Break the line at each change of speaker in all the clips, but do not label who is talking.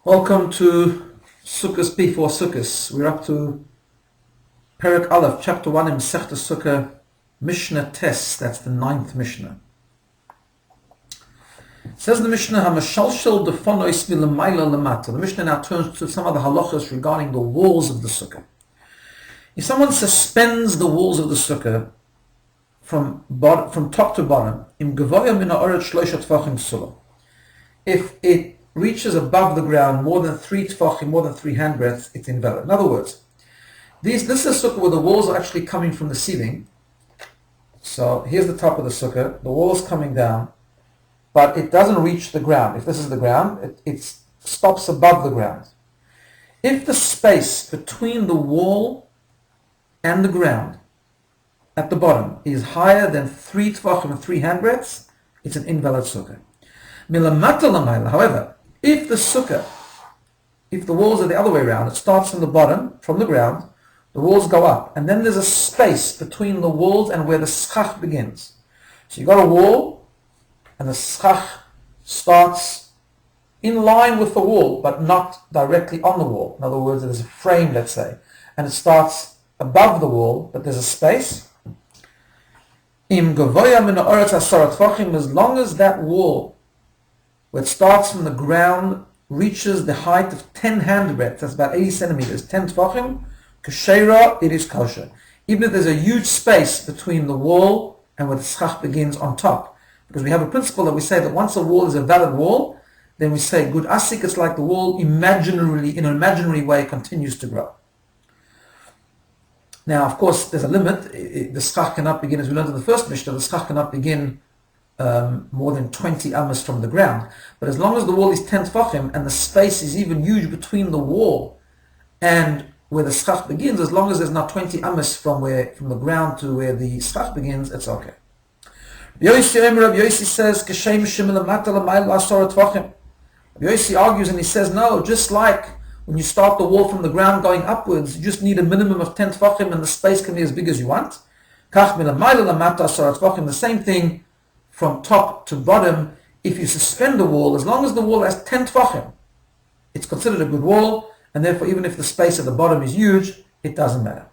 Welcome to Sukkos before Sukkos. We're up to Perek Aleph, chapter 1 in Masechta Sukkah, Mishna Tes, that's the 9th Mishnah. It says in the Mishnah, HaMashalshel defonois milamayla lamata. The Mishnah now turns to some of the halachas regarding the walls of the Sukkah. If someone suspends the walls of the Sukkah from top to bottom, im gevoya min ha'oret shloisha tefachim psula. If it reaches above the ground more than 3 tefachim, more than 3 handbreadths, it's invalid. In other words, this is a sukkah where the walls are actually coming from the ceiling. So here's the top of the sukkah, the wall is coming down, but it doesn't reach the ground. If this is the ground, it stops above the ground. If the space between the wall and the ground at the bottom is higher than 3 tefachim and 3 handbreadths, it's an invalid sukkah. Milamata lamayla, however, if the walls are the other way around, it starts from the bottom, from the ground, the walls go up, and then there's a space between the walls and where the schach begins. So you've got a wall, and the schach starts in line with the wall, but not directly on the wall. In other words, there's a frame, let's say, and it starts above the wall, but there's a space. Im gevoya min ha'oretz asara tefachim, as long as that wall, where it starts from the ground, reaches the height of 10 handbreadths, that's about 80 centimeters, 10 tefachim, kasheira, it is kosher. Even if there's a huge space between the wall and where the schach begins on top. Because we have a principle that we say that once a wall is a valid wall, then we say, good asik, it's like the wall imaginarily, in an imaginary way, continues to grow. Now, of course, there's a limit. The schach cannot begin, as we learned in the first Mishnah, the schach cannot begin more than 20 amos from the ground. But as long as the wall is 10 tefachim and the space is even huge between the wall and where the schach begins, as long as there's not 20 amos from the ground to where the schach begins, it's okay. Rabbi Yossi says, Rabbi Yossi argues and he says, no, just like when you start the wall from the ground going upwards, you just need a minimum of 10 tefachim and the space can be as big as you want. The same thing from top to bottom. If you suspend the wall, as long as the wall has 10 tefachim, it's considered a good wall, and therefore even if the space at the bottom is huge, it doesn't matter.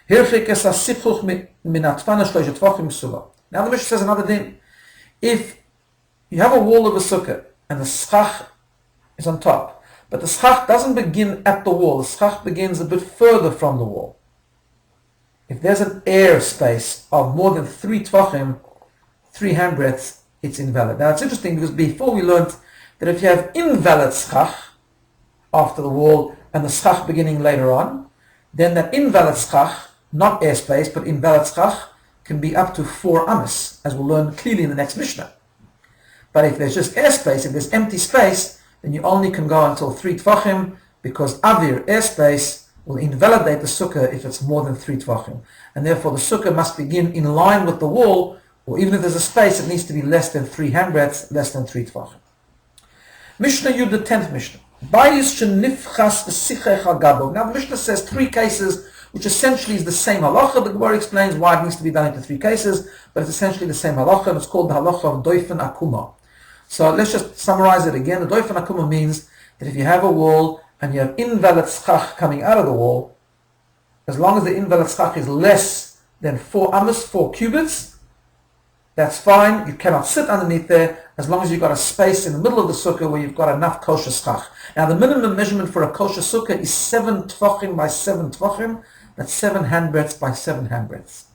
Now the Mishnah says another thing. If you have a wall of a sukkah and the schach is on top, but the schach doesn't begin at the wall, the schach begins a bit further from the wall. If there's an air space of more than 3 tefachim, 3 handbreadths, it's invalid. Now it's interesting because before we learned that if you have invalid schach after the wall and the schach beginning later on, then that invalid schach, not airspace but invalid schach, can be up to 4 amos, as we'll learn clearly in the next Mishnah. But if there's just airspace, if there's empty space, then you only can go until 3 tefachim, because avir, airspace, will invalidate the sukkah if it's more than 3 tefachim. And therefore the sukkah must begin in line with the wall, or even if there's a space, it needs to be less than 3 handbreadths, less than 3 tefachim. Mishnah Yud, the 10th Mishnah. Now the Mishnah says 3 cases, which essentially is the same halacha. The Gemara explains why it needs to be done into 3 cases, but it's essentially the same halacha, and it's called the halacha of doifen akuma. So let's just summarize it again. The doifen akuma means that if you have a wall and you have invalid schach coming out of the wall, as long as the invalid schach is less than 4 amos, 4 cubits, that's fine. You cannot sit underneath there as long as you've got a space in the middle of the sukkah where you've got enough kosher schach. Now the minimum measurement for a kosher sukkah is 7 tefachim by 7 tefachim. That's 7 handbreadths by 7 handbreadths.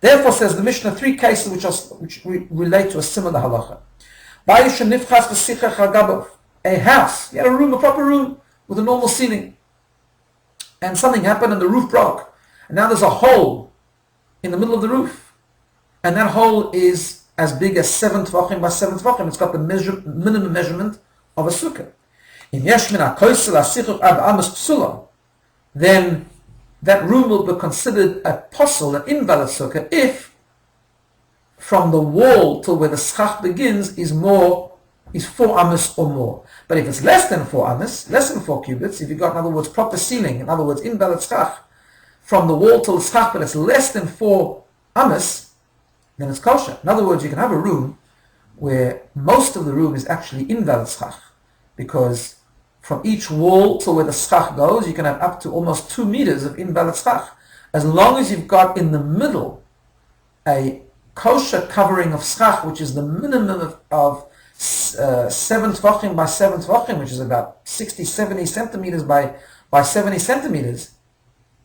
Therefore, says the Mishnah, 3 cases which relate to a similar halacha. A house, you had a room, a proper room with a normal ceiling, and something happened and the roof broke, and now there's a hole in the middle of the roof, and that hole is as big as 7 tefachim by 7 tefachim. It's got the minimum measurement of a sukkah. Then that room will be considered a posel, an invalid sukkah, if from the wall till where the schach begins is 4 amos or more. But if it's less than 4 amos, less than 4 cubits, if you've got, in other words, proper ceiling, in other words, invalid schach, from the wall till the schach, but it's less than 4 amos, then it's kosher. In other words, you can have a room where most of the room is actually invalid schach, because from each wall to where the schach goes, you can have up to almost 2 meters of invalid schach. As long as you've got in the middle a kosher covering of schach, which is the minimum of 7 tvachim by 7 tvachim, which is about 60, 70 centimeters by 70 centimeters,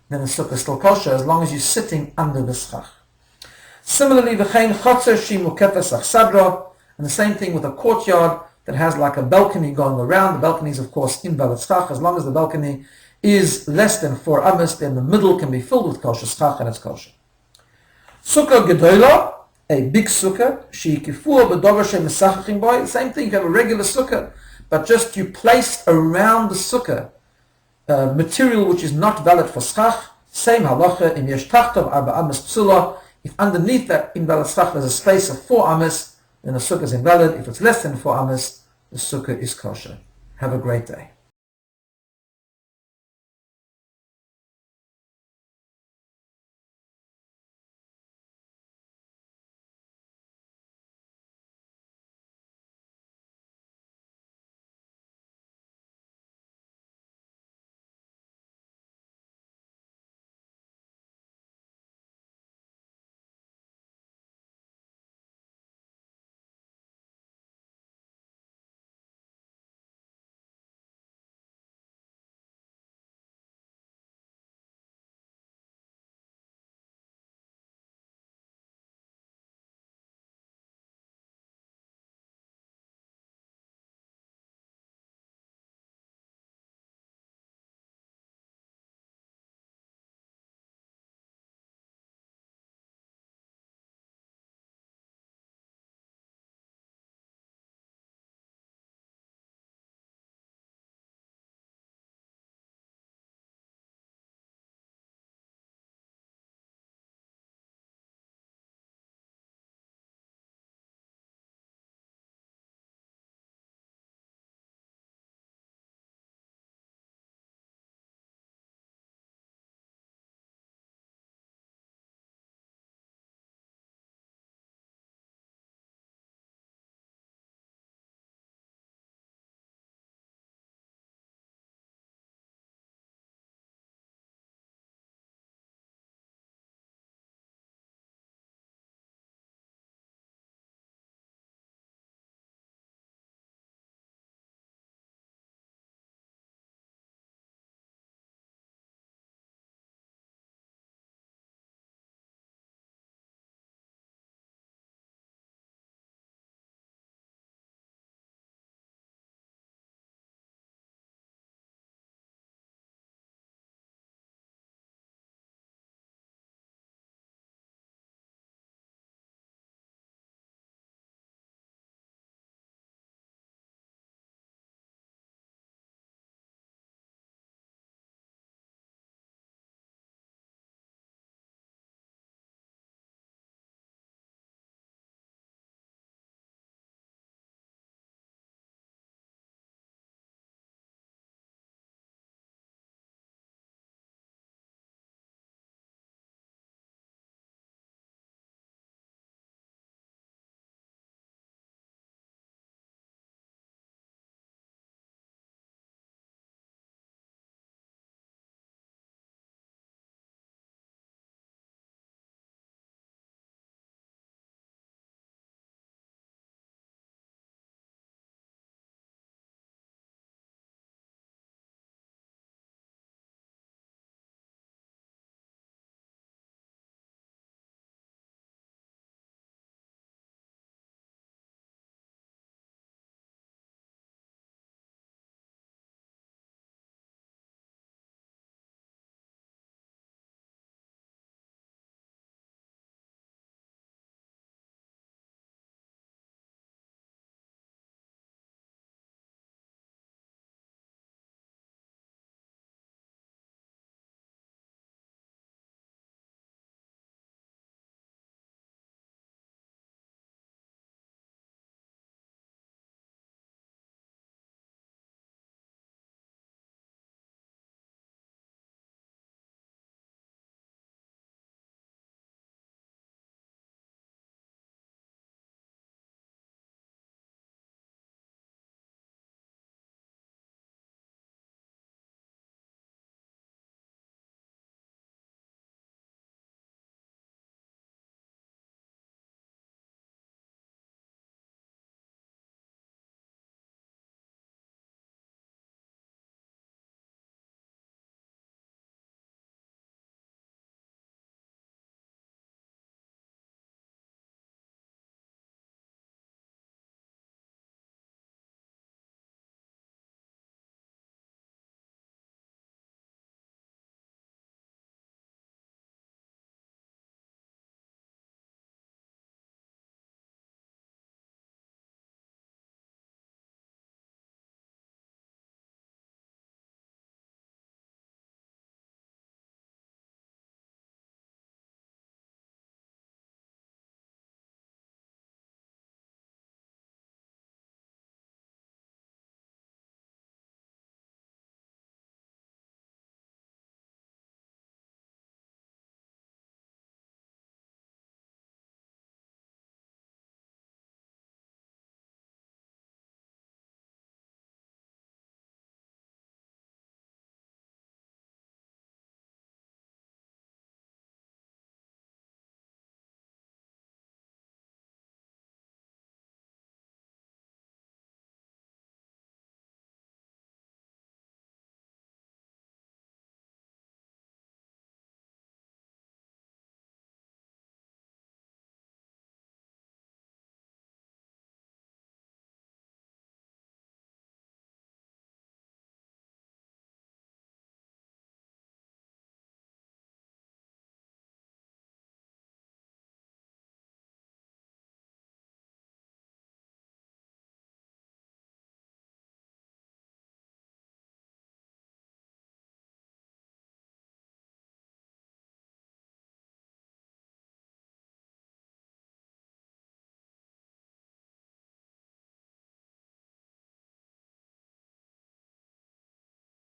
then the sukkah is still kosher as long as you're sitting under the schach. Similarly, v'chein chotzer shi mukefes achsadra, and the same thing with a courtyard that has like a balcony going around. The balcony is of course invalid schach. As long as the balcony is less than 4 amas, then the middle can be filled with kosher schach and it's kosher. Sukkah gedola, a big sukkah, she kifur b'dover she'mesachachim boy. Same thing, you have a regular sukkah, but just you place around the sukkah material which is not valid for schach. Same halacha, im yesh tachtov 4 amas psula. If underneath that invalid schach there's a space of 4 amas, then the sukkah is invalid. If it's less than 4 amas, the sukkah is kosher. Have a great day.